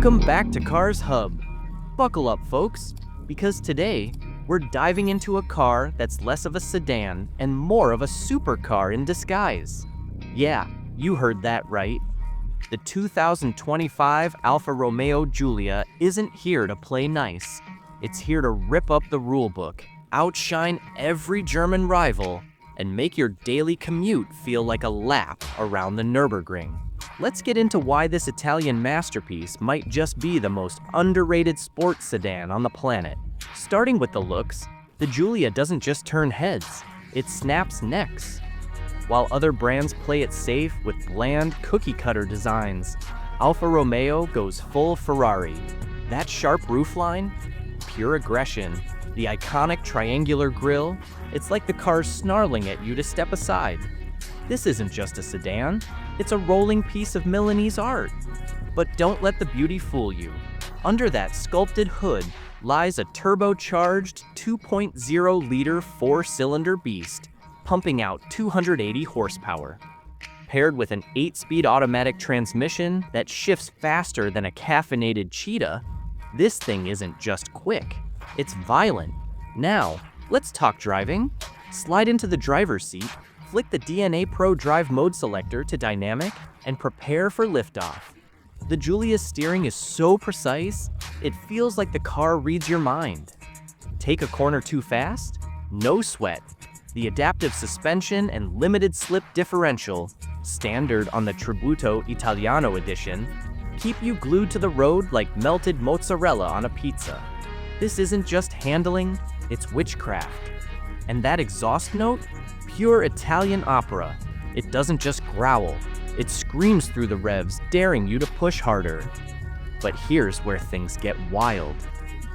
Welcome back to Cars Hub. Buckle up, folks, because today we're diving into a car that's less of a sedan and more of a supercar in disguise. Yeah, you heard that right. The 2025 Alfa Romeo Giulia isn't here to play nice. It's here to rip up the rulebook, outshine every German rival, and make your daily commute feel like a lap around the Nürburgring. Let's get into why this Italian masterpiece might just be the most underrated sports sedan on the planet. Starting with the looks, the Giulia doesn't just turn heads, it snaps necks. While other brands play it safe with bland, cookie-cutter designs, Alfa Romeo goes full Ferrari. That sharp roofline, pure aggression, the iconic triangular grille, it's like the car's snarling at you to step aside. This isn't just a sedan, it's a rolling piece of Milanese art. But don't let the beauty fool you. Under that sculpted hood lies a turbocharged 2.0-liter four-cylinder beast, pumping out 280 horsepower. Paired with an 8-speed automatic transmission that shifts faster than a caffeinated cheetah, this thing isn't just quick, it's violent. Now, let's talk driving. Slide into the driver's seat, flick the DNA Pro Drive mode selector to dynamic, and prepare for liftoff. The Giulia's steering is so precise, it feels like the car reads your mind. Take a corner too fast? No sweat. The adaptive suspension and limited slip differential, standard on the Tributo Italiano edition, keep you glued to the road like melted mozzarella on a pizza. This isn't just handling, it's witchcraft. And that exhaust note? Pure Italian opera. It doesn't just growl, it screams through the revs, daring you to push harder. But here's where things get wild.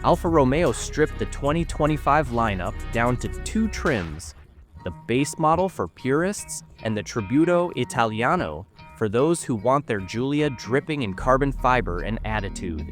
Alfa Romeo stripped the 2025 lineup down to two trims, the base model for purists and the Tributo Italiano for those who want their Giulia dripping in carbon fiber and attitude.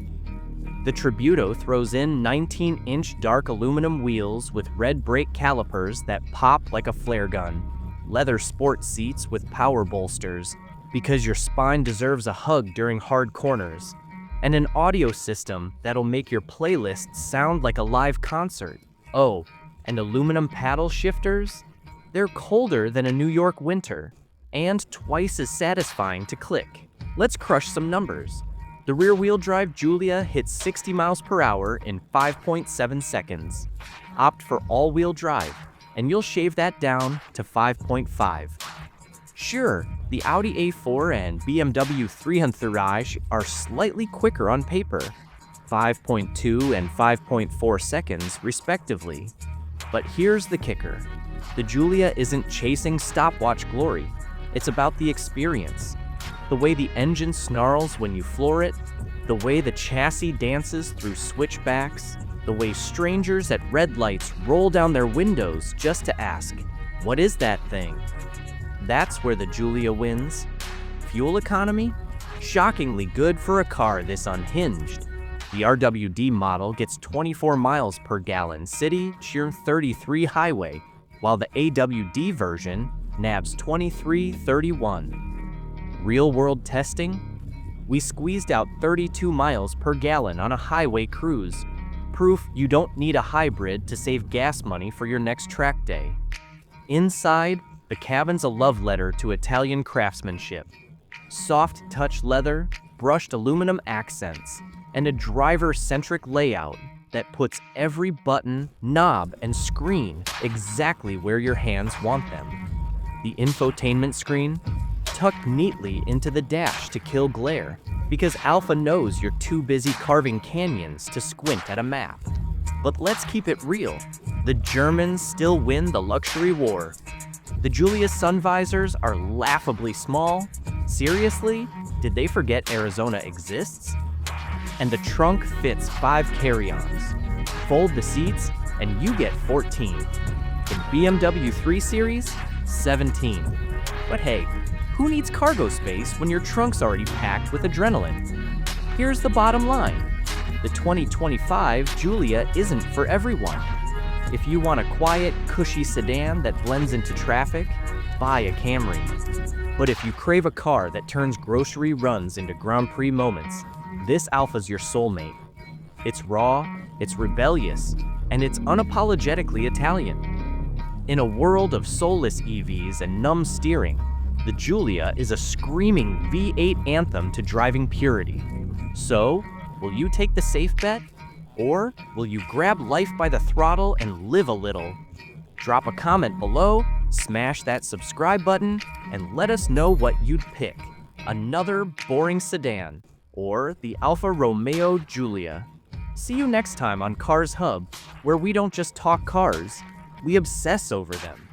The Tributo throws in 19-inch dark aluminum wheels with red brake calipers that pop like a flare gun, leather sports seats with power bolsters, because your spine deserves a hug during hard corners, and an audio system that'll make your playlist sound like a live concert. Oh, and aluminum paddle shifters? They're colder than a New York winter, and twice as satisfying to click. Let's crush some numbers. The rear-wheel drive Giulia hits 60 miles per hour in 5.7 seconds. Opt for all-wheel drive, and you'll shave that down to 5.5. Sure, the Audi A4 and BMW 300 are slightly quicker on paper, 5.2 and 5.4 seconds respectively. But here's the kicker. The Giulia isn't chasing stopwatch glory, it's about the experience. The way the engine snarls when you floor it, the way the chassis dances through switchbacks, the way strangers at red lights roll down their windows just to ask, "What is that thing?" That's where the Giulia wins. Fuel economy? Shockingly good for a car this unhinged. The RWD model gets 24 miles per gallon city, sheer 33 highway, while the AWD version nabs 23-31. Real-world testing? We squeezed out 32 miles per gallon on a highway cruise. Proof you don't need a hybrid to save gas money for your next track day. Inside, the cabin's a love letter to Italian craftsmanship. Soft touch leather, brushed aluminum accents, and a driver-centric layout that puts every button, knob, and screen exactly where your hands want them. The infotainment screen? Tucked neatly into the dash to kill glare, because Alfa knows you're too busy carving canyons to squint at a map. But let's keep it real. The Germans still win the luxury war. The Giulia sun visors are laughably small. Seriously? Did they forget Arizona exists? And the trunk fits 5 carry-ons. Fold the seats, and you get 14. The BMW 3 Series? 17. But hey, who needs cargo space when your trunk's already packed with adrenaline? Here's the bottom line. The 2025 Giulia isn't for everyone. If you want a quiet, cushy sedan that blends into traffic, buy a Camry. But if you crave a car that turns grocery runs into Grand Prix moments, This Alfa's your soulmate. It's raw, it's rebellious, and it's unapologetically Italian. In a world of soulless EVs and numb steering, the Giulia is a screaming V8 anthem to driving purity. So, will you take the safe bet? Or will you grab life by the throttle and live a little? Drop a comment below, smash that subscribe button, and let us know what you'd pick. Another boring sedan, or the Alfa Romeo Giulia. See you next time on Cars Hub, where we don't just talk cars, we obsess over them.